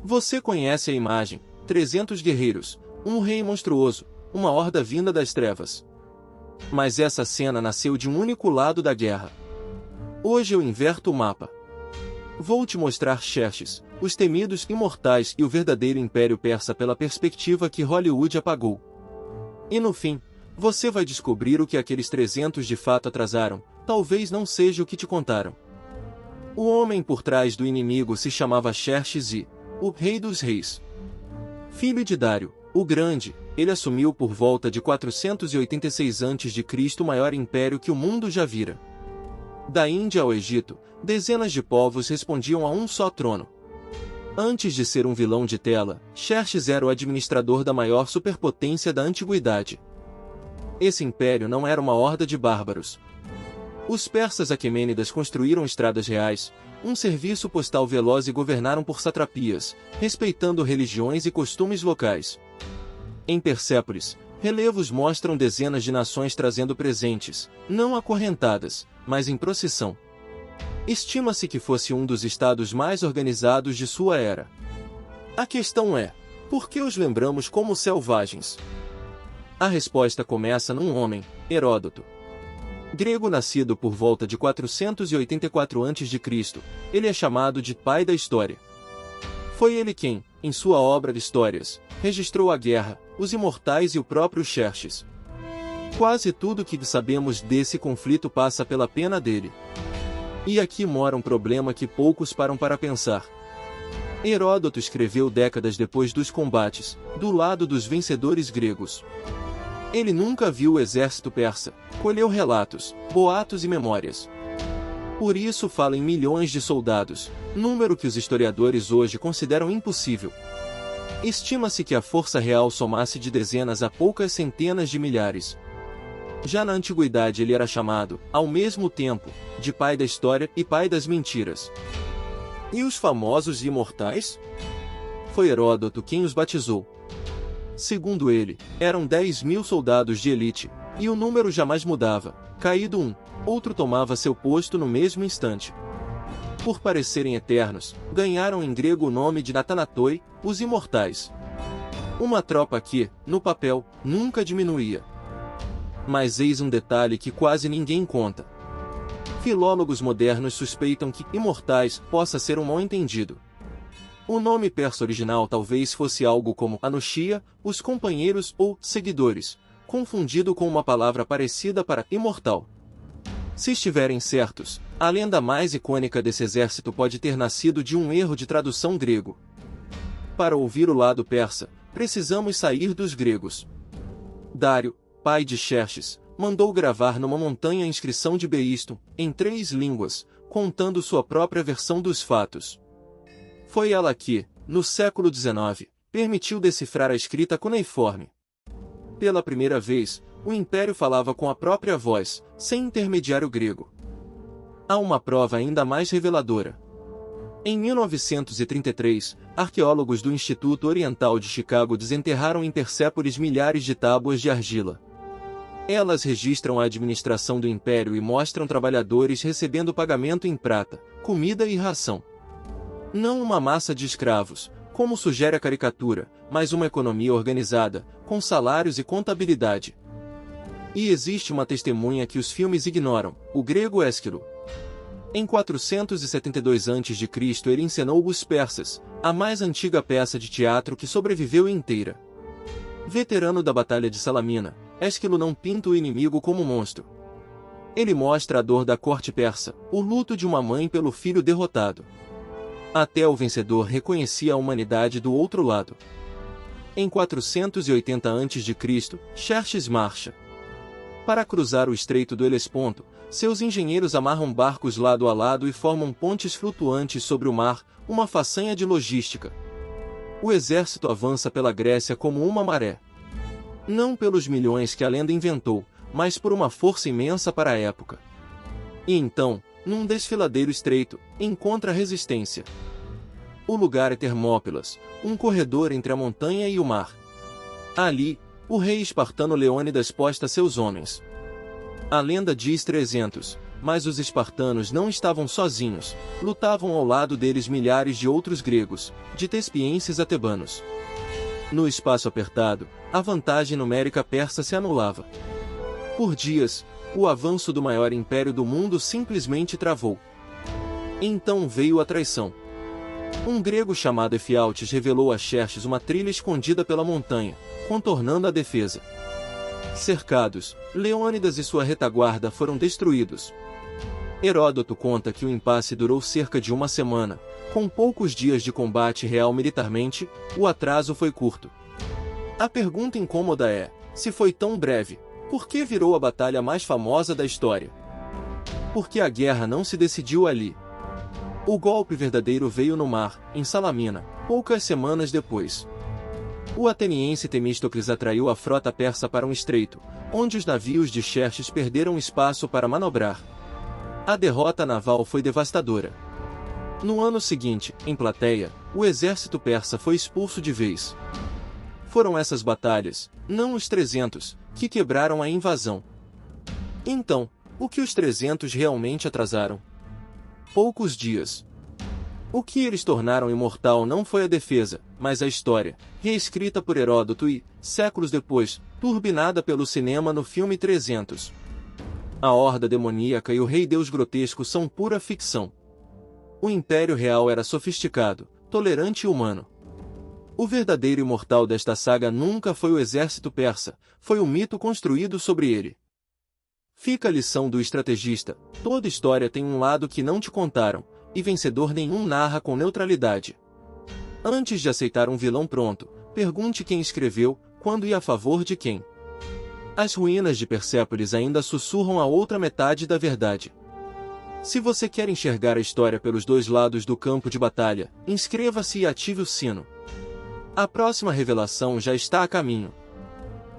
Você conhece a imagem: 300 guerreiros, um rei monstruoso, uma horda vinda das trevas. Mas essa cena nasceu de um único lado da guerra. Hoje eu inverto o mapa. Vou te mostrar Xerxes, os temidos imortais e o verdadeiro Império Persa pela perspectiva que Hollywood apagou. E no fim, você vai descobrir o que aqueles 300 de fato atrasaram, talvez não seja o que te contaram. O homem por trás do inimigo se chamava Xerxes I, o rei dos reis. Filho de Dário, o Grande, ele assumiu por volta de 486 a.C. o maior império que o mundo já vira. Da Índia ao Egito, dezenas de povos respondiam a um só trono. Antes de ser um vilão de tela, Xerxes era o administrador da maior superpotência da antiguidade. Esse império não era uma horda de bárbaros. Os persas aquemênidas construíram estradas reais, um serviço postal veloz e governaram por satrapias, respeitando religiões e costumes locais. Em Persépolis, relevos mostram dezenas de nações trazendo presentes, não acorrentadas, mas em procissão. Estima-se que fosse um dos estados mais organizados de sua era. A questão é, por que os lembramos como selvagens? A resposta começa num homem, Heródoto. Grego nascido por volta de 484 a.C., ele é chamado de pai da história. Foi ele quem, em sua obra de Histórias, registrou a guerra, os imortais e o próprio Xerxes. Quase tudo que sabemos desse conflito passa pela pena dele. E aqui mora um problema que poucos param para pensar. Heródoto escreveu décadas depois dos combates, do lado dos vencedores gregos. Ele nunca viu o exército persa, colheu relatos, boatos e memórias. Por isso fala em milhões de soldados, número que os historiadores hoje consideram impossível. Estima-se que a força real somasse de dezenas a poucas centenas de milhares. Já na antiguidade ele era chamado, ao mesmo tempo, de pai da história e pai das mentiras. E os famosos imortais? Foi Heródoto quem os batizou. Segundo ele, eram 10.000 soldados de elite, e o número jamais mudava. Caído um, outro tomava seu posto no mesmo instante. Por parecerem eternos, ganharam em grego o nome de Natanatoi, os imortais. Uma tropa que, no papel, nunca diminuía. Mas eis um detalhe que quase ninguém conta. Filólogos modernos suspeitam que imortais possa ser um mal-entendido. O nome persa original talvez fosse algo como Anushia, os companheiros ou seguidores, confundido com uma palavra parecida para imortal. Se estiverem certos, a lenda mais icônica desse exército pode ter nascido de um erro de tradução grego. Para ouvir o lado persa, precisamos sair dos gregos. Dário, pai de Xerxes, mandou gravar numa montanha a inscrição de Beistum, em 3 línguas, contando sua própria versão dos fatos. Foi ela que, no século XIX, permitiu decifrar a escrita cuneiforme. Pela primeira vez, o Império falava com a própria voz, sem intermediário grego. Há uma prova ainda mais reveladora. Em 1933, arqueólogos do Instituto Oriental de Chicago desenterraram em Persépolis milhares de tábuas de argila. Elas registram a administração do Império e mostram trabalhadores recebendo pagamento em prata, comida e ração. Não uma massa de escravos, como sugere a caricatura, mas uma economia organizada, com salários e contabilidade. E existe uma testemunha que os filmes ignoram, o grego Ésquilo. Em 472 a.C. ele encenou Os Persas, a mais antiga peça de teatro que sobreviveu inteira. Veterano da Batalha de Salamina, Ésquilo não pinta o inimigo como monstro. Ele mostra a dor da corte persa, o luto de uma mãe pelo filho derrotado. Até o vencedor reconhecia a humanidade do outro lado. Em 480 a.C., Xerxes marcha. Para cruzar o Estreito do Helesponto, seus engenheiros amarram barcos lado a lado e formam pontes flutuantes sobre o mar, uma façanha de logística. O exército avança pela Grécia como uma maré. Não pelos milhões que a lenda inventou, mas por uma força imensa para a época. E então, num desfiladeiro estreito, encontra resistência. O lugar é Termópilas, um corredor entre a montanha e o mar. Ali, o rei espartano Leônidas posta seus homens. A lenda diz 300, Mas os espartanos não estavam sozinhos, lutavam ao lado deles milhares de outros gregos, de tespienses a tebanos. No espaço apertado, a vantagem numérica persa se anulava. Por dias, o avanço do maior império do mundo simplesmente travou. Então veio a traição. Um grego chamado Efialtes revelou a Xerxes uma trilha escondida pela montanha, contornando a defesa. Cercados, Leônidas e sua retaguarda foram destruídos. Heródoto conta que o impasse durou cerca de uma semana. Com poucos dias de combate real militarmente, o atraso foi curto. A pergunta incômoda é, se foi tão breve, por que virou a batalha mais famosa da história? Porque a guerra não se decidiu ali. O golpe verdadeiro veio no mar, em Salamina, poucas semanas depois. O ateniense Temístocles atraiu a frota persa para um estreito, onde os navios de Xerxes perderam espaço para manobrar. A derrota naval foi devastadora. No ano seguinte, em Plateia, o exército persa foi expulso de vez. Foram essas batalhas, não os 300, que quebraram a invasão. Então, o que os 300 realmente atrasaram? Poucos dias. O que eles tornaram imortal não foi a defesa, mas a história, reescrita por Heródoto e, séculos depois, turbinada pelo cinema no filme 300. A horda demoníaca e o rei Deus grotesco são pura ficção. O Império Real era sofisticado, tolerante e humano. O verdadeiro imortal desta saga nunca foi o exército persa, foi o mito construído sobre ele. Fica a lição do estrategista: toda história tem um lado que não te contaram, e vencedor nenhum narra com neutralidade. Antes de aceitar um vilão pronto, pergunte quem escreveu, quando e a favor de quem. As ruínas de Persépolis ainda sussurram a outra metade da verdade. Se você quer enxergar a história pelos dois lados do campo de batalha, inscreva-se e ative o sino. A próxima revelação já está a caminho.